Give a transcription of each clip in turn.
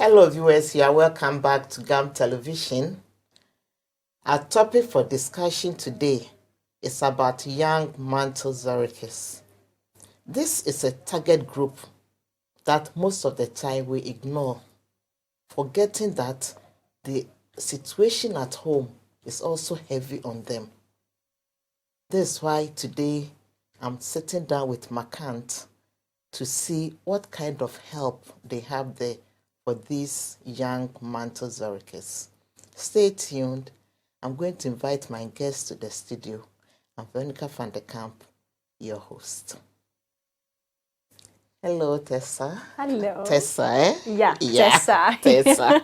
Hello viewers, you are welcome back to Kamp Television. Our topic for discussion today is about Young Mantelzorgers. This is a target group that most of the time we ignore, forgetting that the situation at home is also heavy on them. That's why today I'm sitting down with Markant to see what kind of help they have there for these young Mantelzorgers. Stay tuned. I'm going to invite my guest to the studio. I'm Veronica from the Kamp, your host. Hello, Tessa. Hello. Tessa, eh? Yeah, Tessa. Tessa.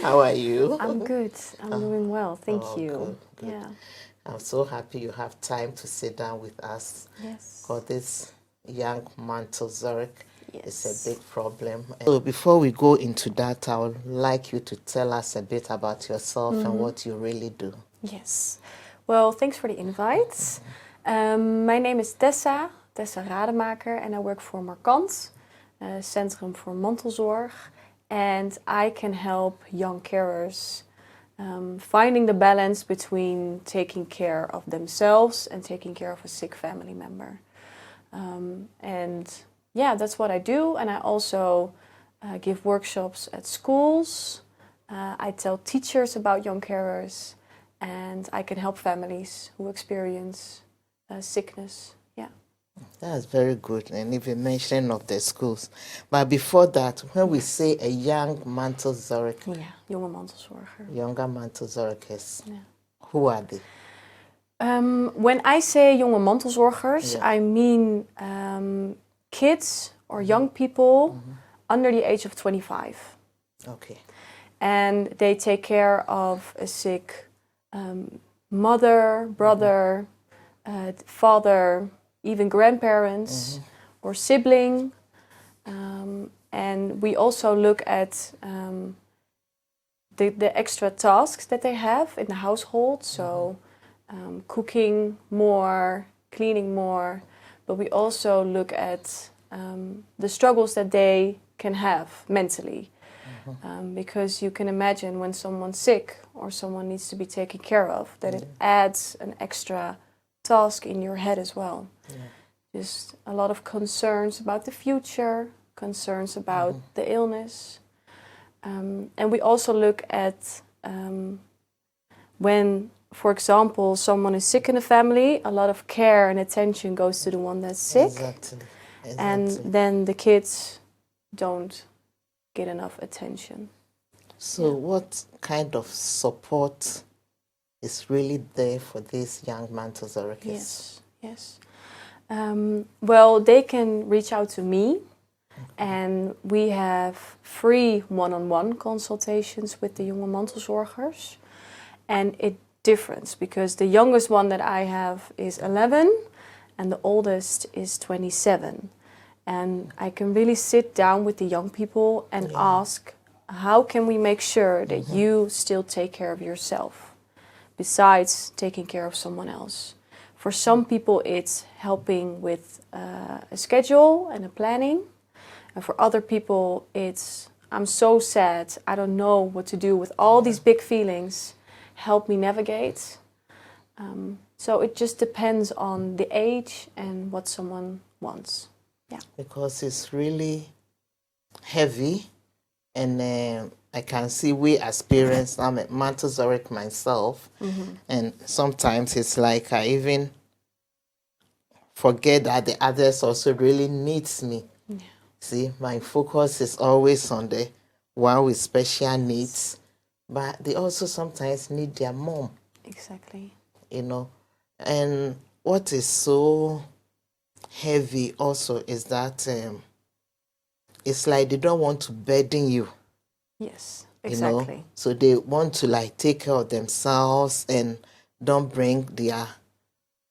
How are you? I'm good. I'm doing well. Thank you. Good. Yeah. I'm so happy you have time to sit down with us. Yes. For this young Mantelzorg. Yes. It's a big problem. So before we go into that, I would like you to tell us a bit about yourself and what you really do. Yes. Well, thanks for the invite. My name is Tessa Rademaker, and I work for Markant, Centrum voor Mantelzorg. And I can help young carers finding the balance between taking care of themselves and taking care of a sick family member. And yeah, that's what I do. And I also give workshops at schools. I tell teachers about young carers. And I can help families who experience sickness. Yeah. That's very good. And even mentioning of the schools. But before that, when we say a young Mantelzorg, Jonge Mantelzorger. Younger Mantelzorgers, Yeah. who are they? When I say Jonge Mantelzorgers, Yeah. I mean kids or young people under the age of 25. Okay. And they take care of a sick mother, brother, father, even grandparents or sibling. And we also look at the extra tasks that they have in the household. So cooking more, cleaning more. But we also look at the struggles that they can have mentally. Because you can imagine when someone's sick or someone needs to be taken care of, that it adds an extra task in your head as well. Yeah. Just a lot of concerns about the future, concerns about the illness. And we also look at when, for example, someone is sick in a family, a lot of care and attention goes to the one that's sick. Exactly. And then the kids don't get enough attention. So what kind of support is really there for these young Mantelzorgers? Yes. Well, they can reach out to me, and we have free one-on-one consultations with the Jonge Mantelzorgers. And it differs because the youngest one that I have is 11 and the oldest is 27. And I can really sit down with the young people and ask, how can we make sure that you still take care of yourself besides taking care of someone else? For some people, it's helping with a schedule and a planning. And for other people, it's, I'm so sad, I don't know what to do with all these big feelings. Help me navigate. So it just depends on the age and what someone wants. Yeah. Because it's really heavy, and I can see we as parents, I'm a Mantelzorg myself, and sometimes it's like I even forget that the others also really needs me. Yeah. See, my focus is always on the one with special needs, but they also sometimes need their mom. Exactly. You know, and what is so heavy also is that it's like they don't want to burden you. Yes, exactly. You know? So they want to like take care of themselves and don't bring their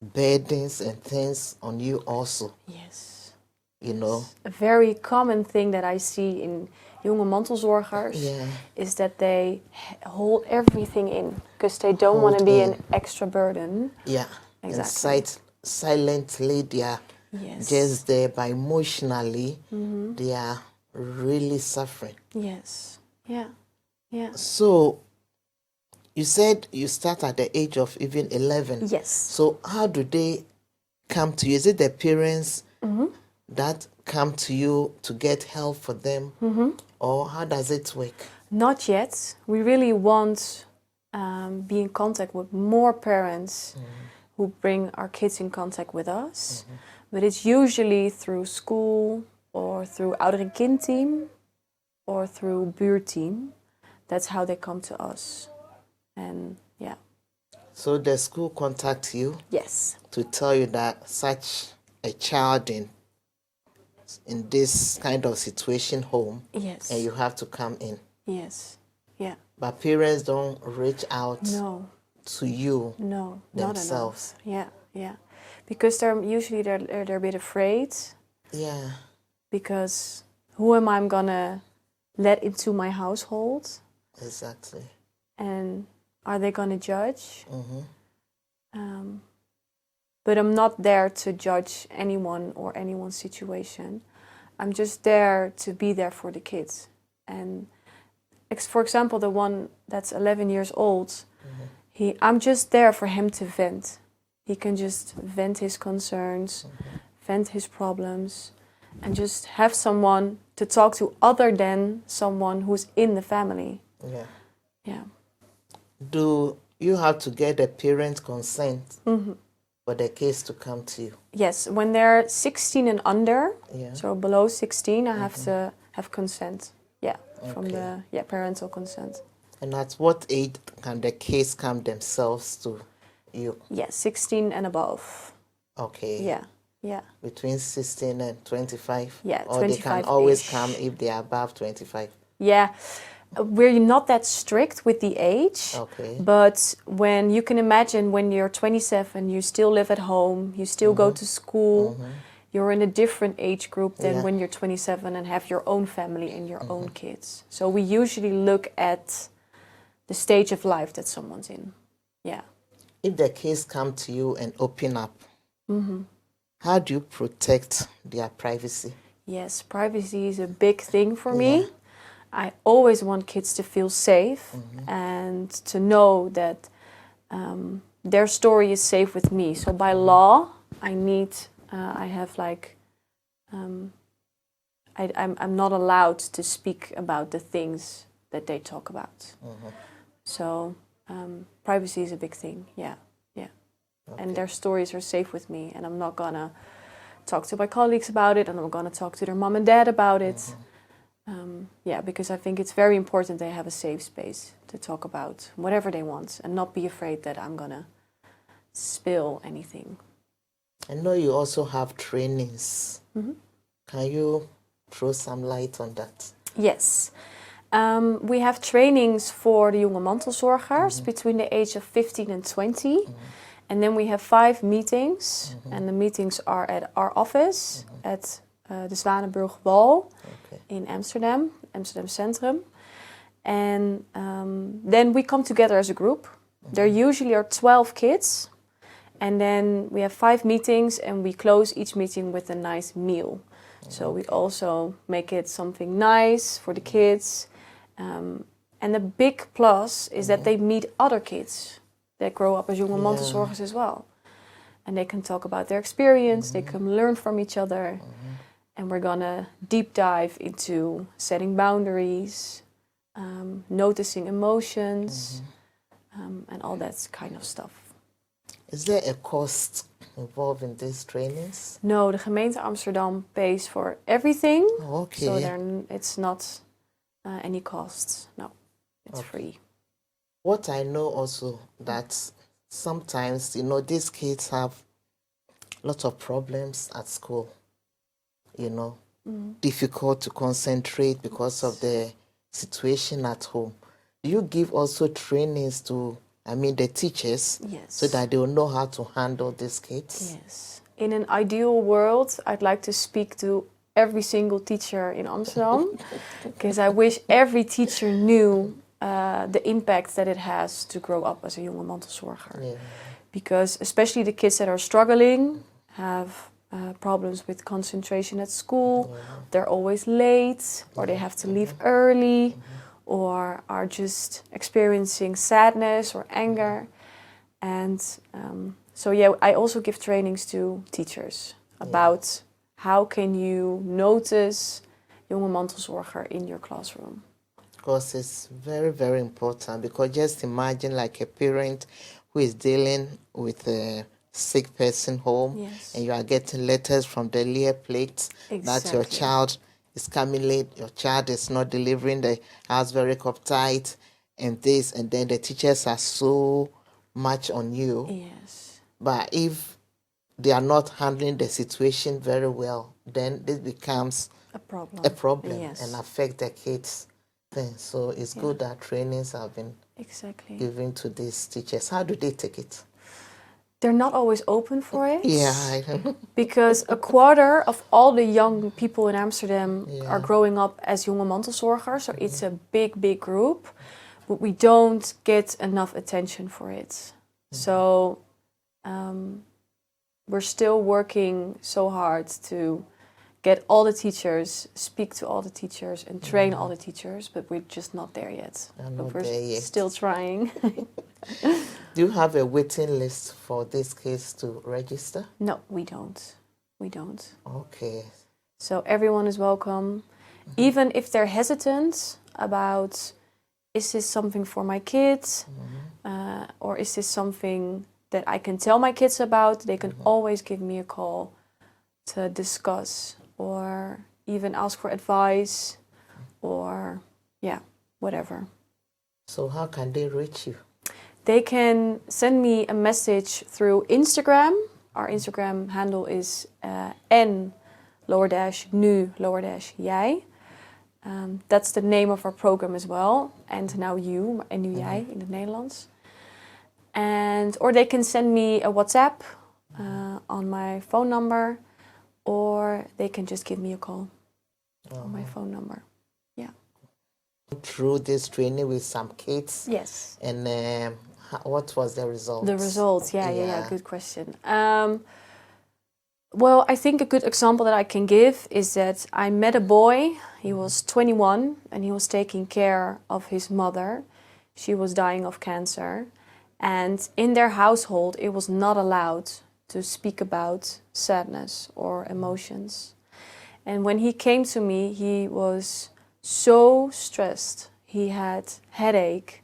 burdens and things on you also. Yes. You know? A very common thing that I see in Jonge Mantelzorgers is that they hold everything in because they don't want to be an extra burden. Yeah. Exactly. And silently they are just there, but emotionally they are really suffering. Yes. Yeah. Yeah. So you said you start at the age of even 11. Yes. So how do they come to you? Is it the parents that come to you to get help for them? Or how does it work? Not yet. We really want be in contact with more parents who bring our kids in contact with us. But it's usually through school or through ouder- en kindteam or through buurteam. That's how they come to us. And yeah. So the school contacts you Yes. to tell you that such a child in this kind of situation home, Yes. and you have to come in. Yes. Yeah. But parents don't reach out No. to you No. themselves. Not enough. Yeah. Because they're a bit afraid. Yeah. Because who am I gonna let into my household? Exactly. And are they gonna judge? But I'm not there to judge anyone or anyone's situation. I'm just there to be there for the kids. And for example, the one that's 11 years old, I'm just there for him to vent. He can just vent his concerns, vent his problems, and just have someone to talk to other than someone who's in the family. Yeah. Yeah. Do you have to get the parents' consent for the case to come to you? Yes, when they're 16 and under, Yeah. so below 16, I have to have consent. Yeah, from Okay. the parental consent. And at what age can the case come themselves to you? Yeah, 16 and above. Okay. Yeah, yeah. Between 16 and 25? Yeah, Or they can 25-ish. always come if they are above 25? Yeah, we're not that strict with the age. Okay. But when you can imagine when you're 27, you still live at home, you still go to school, you're in a different age group than when you're 27 and have your own family and your own kids. So we usually look at the stage of life that someone's in. Yeah. If the case come to you and open up, how do you protect their privacy? Yes, privacy is a big thing for me. I always want kids to feel safe and to know that their story is safe with me. So by law, I have like, I'm not allowed to speak about the things that they talk about. So privacy is a big thing, yeah. Okay. And their stories are safe with me, and I'm not gonna talk to my colleagues about it, and I'm gonna talk to their mom and dad about it. Because I think it's very important they have a safe space to talk about whatever they want and not be afraid that I'm gonna spill anything. I know you also have trainings. Can you throw some light on that? Yes. We have trainings for the Young Mantelzorgers between the age of 15 and 20. And then we have 5 meetings. And the meetings are at our office at the Zwanenburgwal in Amsterdam Centrum. And then we come together as a group. There usually are 12 kids. And then we have 5 meetings and we close each meeting with a nice meal. So we also make it something nice for the kids. And the big plus is that they meet other kids that grow up as Young Mantelzorgers as well. And they can talk about their experience, they can learn from each other. And we're gonna deep dive into setting boundaries, noticing emotions, and all that kind of stuff. Is there a cost involved in these trainings? No, the gemeente Amsterdam pays for everything. Okay. So it's not any costs. No, it's free. What I know also that sometimes, these kids have lots of problems at school, difficult to concentrate because of the situation at home. Do you give also trainings to, the teachers, so that they will know how to handle these kids? Yes. In an ideal world, I'd like to speak to every single teacher in Amsterdam, because I wish every teacher knew the impact that it has to grow up as a Young Mantelzorger. Yeah. Because especially the kids that are struggling have problems with concentration at school, they're always late, or they have to leave early, or are just experiencing sadness or anger. And so yeah, I also give trainings to teachers about how can you notice Young Mantelzorger in your classroom. Because it's very, very important, because just imagine like a parent who is dealing with a sick person home, Yes. and you are getting letters from the Lear plate that your child is coming late, your child is not delivering the house very uptight, and this, and then the teachers are so much on you. Yes. But if they are not handling the situation very well, then this becomes A problem. Yes. and affect the kids. So it's good that trainings have been given to these teachers. How do they take it? They're not always open for it. Yeah, I don't know. Because a quarter of all the young people in Amsterdam are growing up as Young Mantelzorgers. So it's a big, big group. But we don't get enough attention for it. So we're still working so hard to get all the teachers, speak to all the teachers, and train all the teachers, but we're just not there yet. But we're still trying. Do you have a waiting list for this case to register? No, we don't. We don't. Okay. So everyone is welcome. Even if they're hesitant about, is this something for my kids? Or is this something that I can tell my kids about? They can always give me a call to discuss, or even ask for advice, or whatever. So how can they reach you? They can send me a message through Instagram. Our Instagram handle is n_nu_jij. That's the name of our program as well. And now you, en nu jij in het Nederlands. Or they can send me a WhatsApp on my phone number, or they can just give me a call on my phone number. Yeah. Through this training with some kids. Yes. And what was the result? The results, yeah. Good question. Well, I think a good example that I can give is that I met a boy. He was 21 and he was taking care of his mother. She was dying of cancer. And in their household, it was not allowed to speak about sadness or emotions. And when he came to me, he was so stressed. He had headache,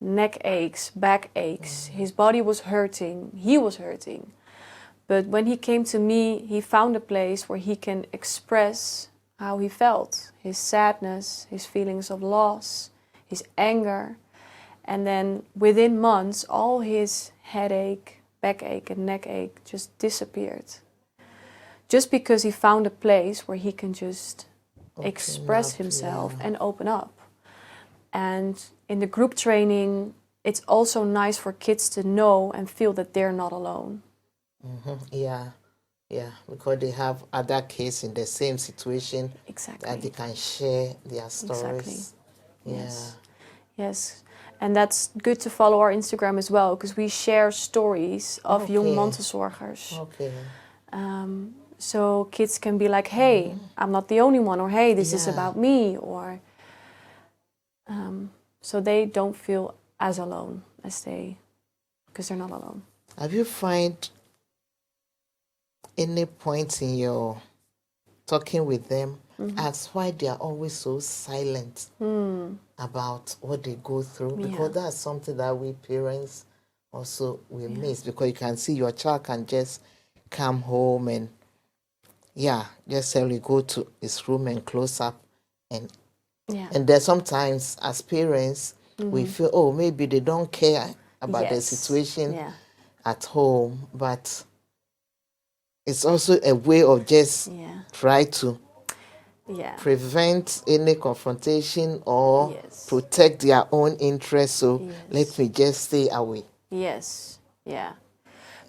neck aches, back aches. His body was hurting. He was hurting. But when he came to me, he found a place where he can express how he felt, his sadness, his feelings of loss, his anger. And then within months, all his headache, backache and neck ache just disappeared. Just because he found a place where he can just express himself and open up. And in the group training, it's also nice for kids to know and feel that they're not alone. Yeah, because they have other kids in the same situation. Exactly. That they can share their stories. Exactly. Yes. And that's good to follow our Instagram as well, because we share stories of Young Mantelzorgers. Okay. So kids can be like, hey, I'm not the only one, or hey, this is about me, or so they don't feel as alone because they're not alone. Have you find any point in your talking with them as why they are always so silent about what they go through? Because that's something that we parents also will miss, because you can see your child can just come home and just simply go to his room and close up, and then sometimes as parents we feel, oh, maybe they don't care about the situation at home, but it's also a way of just try to prevent any confrontation or protect their own interests. So let me just stay away.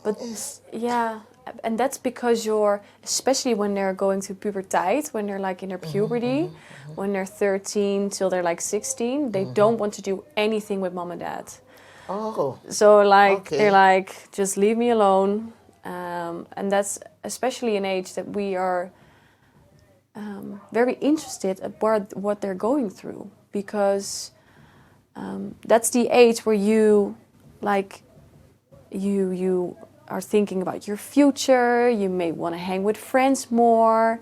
But and that's because especially when they're going to puberteit, when they're like in their puberty, when they're 13 till they're like 16, they don't want to do anything with mom and dad. So they're like, just leave me alone. And that's especially an age that we are very interested about what they're going through, because that's the age where you are thinking about your future. You may want to hang with friends more,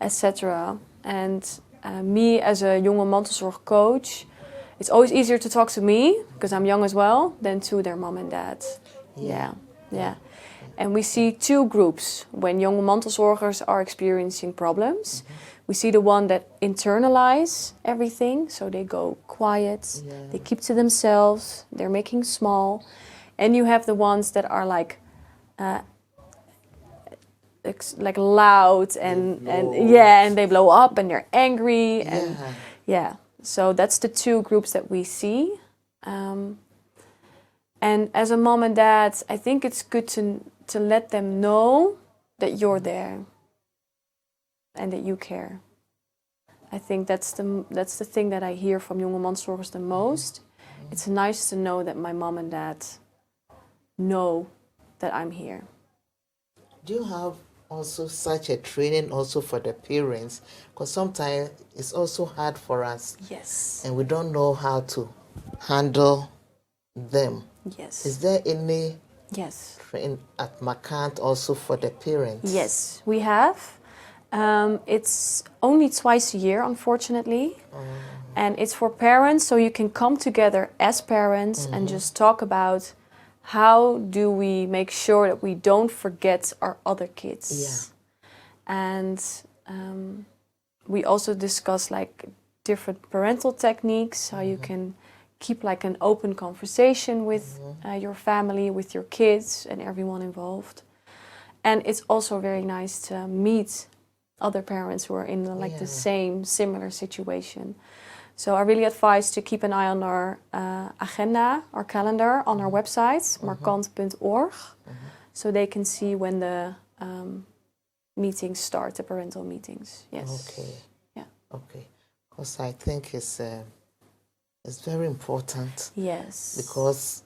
etc. And me as a jonge mantelzorg coach, it's always easier to talk to me, because I'm young as well, than to their mom and dad. Yeah. And we see two groups when jonge mantelzorgers are experiencing problems. We see the one that internalize everything, so they go quiet, they keep to themselves, they're making small. And you have the ones that are like loud and they blow up and they're angry and so that's the two groups that we see. And as a mom and dad, I think it's good to let them know that you're there and that you care. I think that's the thing that I hear from jonge mantelzorgers the most. It's nice to know that my mom and dad know that I'm here. Do you have also such a training also for the parents? Because sometimes it's also hard for us. Yes. And we don't know how to handle them. Yes. Is there any training at Markant also for the parents? Yes, we have. It's only twice a year, unfortunately. And it's for parents, so you can come together as parents and just talk about how do we make sure that we don't forget our other kids. And we also discuss like different parental techniques, how you can keep like an open conversation with your family, with your kids and everyone involved. And it's also very nice to meet other parents who are in the same similar situation. So I really advise to keep an eye on our agenda, our calendar on our website, markant.org, so they can see when the meetings start, the parental meetings. Yes. Okay. Yeah. Okay. Because I think it's very important. Yes. Because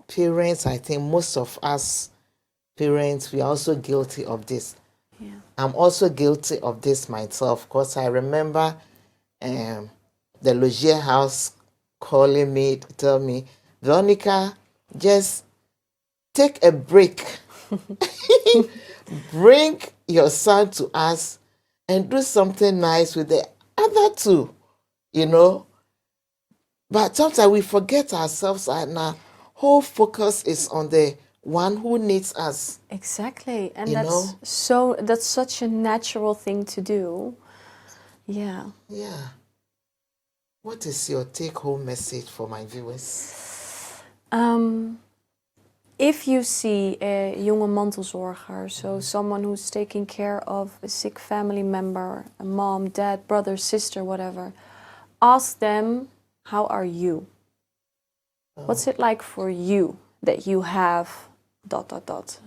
parents, I think most of us parents, we are also guilty of this. Yeah. I'm also guilty of this myself, because I remember the Logier house calling me to tell me, Veronica, just take a break. Bring your son to us and do something nice with the other two, you know. But sometimes we forget ourselves and our whole focus is on the one who needs us. Exactly. And that's that's such a natural thing to do. Yeah. Yeah. What is your take-home message for my viewers? If you see a jonge mantelzorger, so someone who's taking care of a sick family member, a mom, dad, brother, sister, whatever, ask them, how are you? What's it like for you that you have ...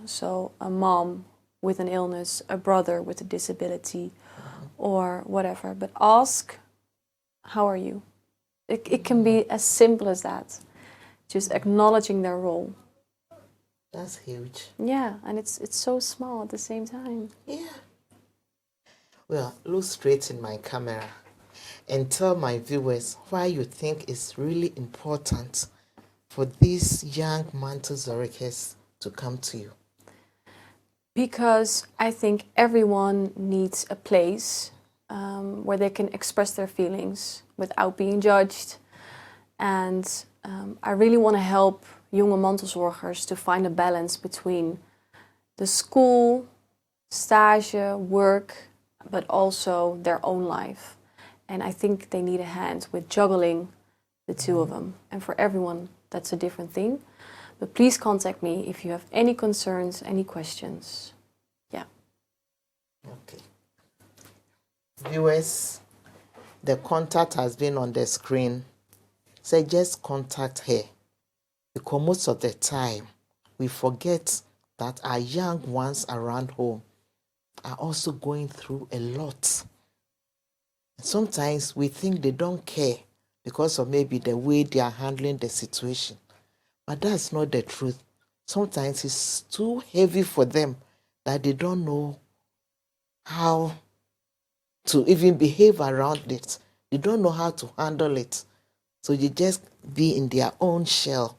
So a mom with an illness, a brother with a disability, or whatever. But ask, how are you? It can be as simple as that. Just acknowledging their role. That's huge. Yeah, and it's so small at the same time. Yeah. Well, look straight in my camera and tell my viewers why you think it's really important for these young Mantelzorgers to come to you. Because I think everyone needs a place where they can express their feelings without being judged. And I really want to help jonge mantelzorgers to find a balance between the school, stage, work, but also their own life. And I think they need a hand with juggling the two of them. And for everyone, that's a different thing. But please contact me if you have any concerns, any questions. Yeah. Okay. Viewers, the contact has been on the screen. So just contact her. Because most of the time, we forget that our young ones around home are also going through a lot. Sometimes we think they don't care because of maybe the way they are handling the situation. But that's not the truth. Sometimes it's too heavy for them that they don't know how to even behave around it. They don't know how to handle it. So you just be in their own shell,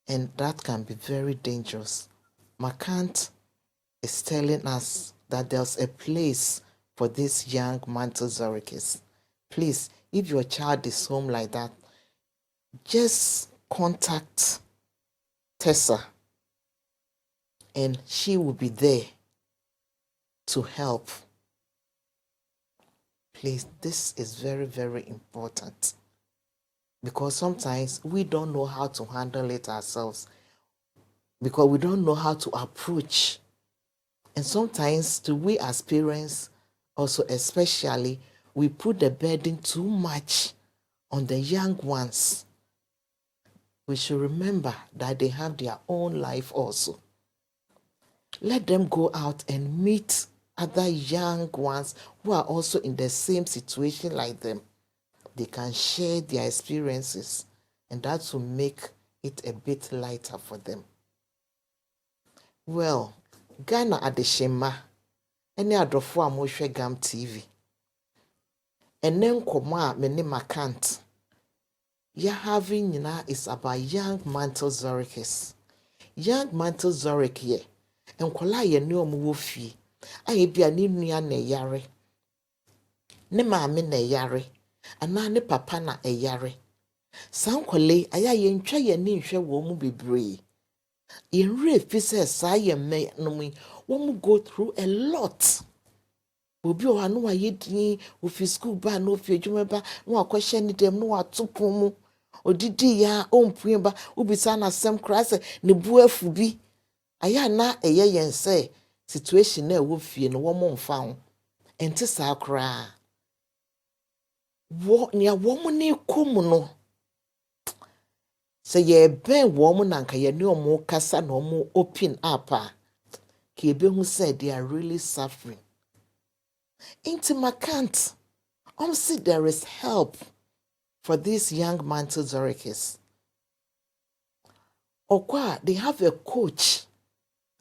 and that can be very dangerous. Markant is telling us that there's a place for these young Mantelzorgers. Please, if your child is home like that, just contact Tessa and she will be there to help. Please, this is very, very important because sometimes we don't know how to handle it ourselves because we don't know how to approach. And sometimes we as parents, also especially, we put the burden too much on the young ones. We should remember that they have their own life also. Let them go out and meet other young ones who are also in the same situation like them. They can share their experiences, and that will make it a bit lighter for them. Well, Ghana Adeshema, any adrofo a mohwe Kamp TV. Ene nkɔmɔ a me ne Markant ya having is about Young Mantelzorgers. Young Mantelzorgers ye nkwala ye ne omo wo fie. Aye bia ne nua na yare. Ne maame na yare. Ana ne papa na yare. Sankwale aya ye ntwa ye ne nhwe wo mu bebree. Yenre fi se sa ye me no mu wo go through a lot. Obi o anu wa yedin ofi school ba no ofi adwuma ba no akwahye ne dem no atopon mu odidi ya ompue ba ubisa na sem krase ne bu afu bi aya na eye yen se situation na wo fie no wo mo mfa ho enti sa kra wo nya wo mo ne komu no se ye ben wo mo nanka ye ne omo kasa na omo open up a ke ebe hu say they are really suffering. Into Markant, see there is help for these young Mantelzorgers. Okwa, they have a coach.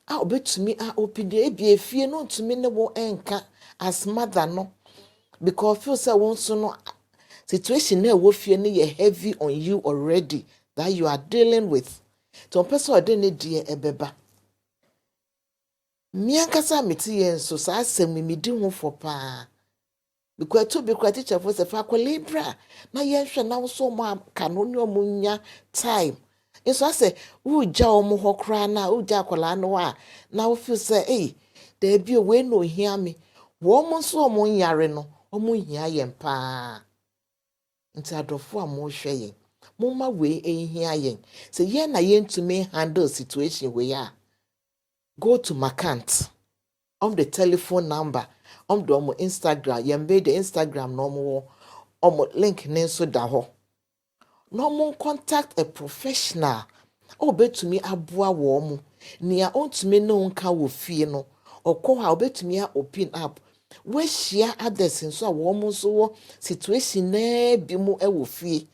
I'll bet to me, I open the ABA fear not to me no more anchor as mother no. Because feels I won't so no situation there will fear heavy on you already that you are dealing with. To a person I didn't dear ebeba. Miankasa meti yen so sa asem mi di ho for pa because to be quite teacher for se fa kwa libra na yen hwe na so mo ka no ne omunya time so ase u ja omo ho kra na u ja kwala no a na u feel say eh there be we no hia me wo mo so omo nyare no omo hia yen pa nti adofo a mo hwe yen mo ma we hia yen se yen na yen to me handle situation we ya. Go to Markant the telephone number the Instagram yembe the Instagram no link ne so da ho no contact a professional betumi aboa wo mo nia ontumi ne nka wo fie no okọ ha betumi a open up we share others nso a wo mo so wo situation na bi mu e wo fie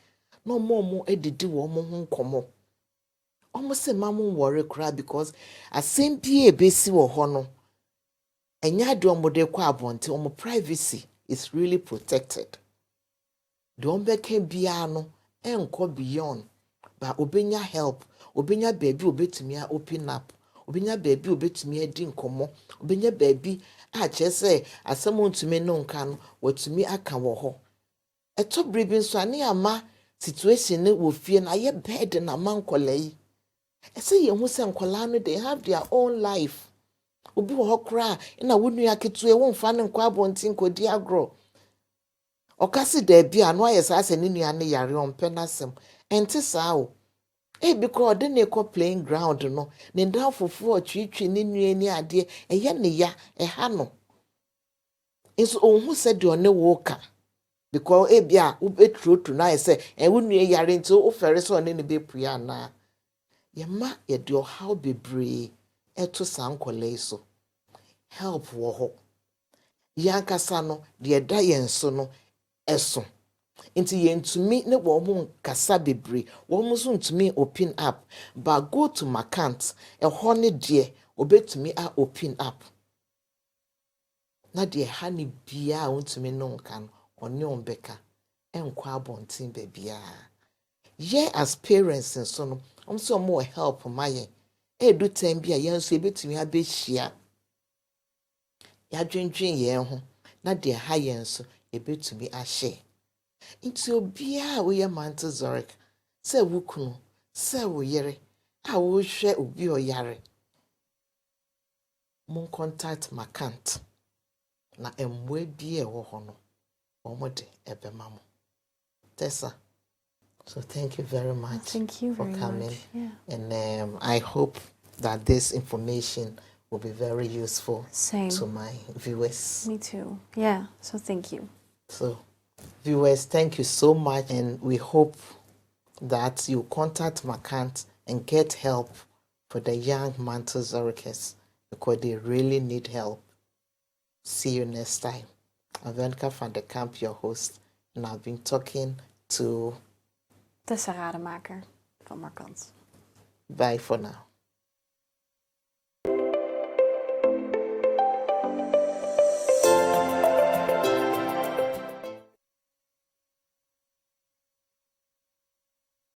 no mo edidi wo mo ho nkomo. Almost a mamu worry cry because a same PA basi wo ho no enya de omode kwa abonte omo privacy is really protected. The ombeke bia no enko beyond but obenya help obenya baby obetumi a open up obenya baby obetumi adi nkomo obenya baby a chese asem ntumi no nka no watumi aka wo ho eto bribi nso ane ama situation ne wo fie na ye bed na mankolai. I say you who say nkwala they have their own life. Obi wo hokra na wonu yaketu e won fa ne nkwa bontin kodi agro. Okasi da bia no ayesa ase ne nua ne yare on penasem. Enti saa o. Because de ne ko playing ground no, ne ndan fofo twitwi ne nua ni ade eye ne ya ha no. Is ohun said de one woka. Because bia wo betro to na say e wonu yare nti o fere so ne be pua na. Yema ye do how bebree eto sankwale so help wo ho yankasa no de da yen so no eso nti yentumi ne wo mu kasa bebree wo mu so ntumi open up but go to Markant e ho ne de obetumi a open up na de ha ne bia wontumi no nka no ɔne ombeka enkwa abontin ba bia. Ye as parents nso no so mo help ma ye edu time bia ye nso ebetumi abehia ya dwendwen ye ho na de ha ye nso ebetumi ahye. Nti obia wo ye Mantelzorger se wukunu se wo yere a wo hwe obi oyare mon contact Markant na emwe bi e wo ho no omode ebema mo. Tessa, so thank you very much. Thank you very for coming. much. Yeah. And I hope that this information will be very useful Same. to my viewers. Me too. Yeah, so thank you. So, viewers, thank you so much, and we hope that you contact Markant and get help for the young Mantelzorgers because they really need help. See you next time. I'm Veronica from the Kamp, your host, and I've been talking to Tessa Rademaker van Markant. Bye for now.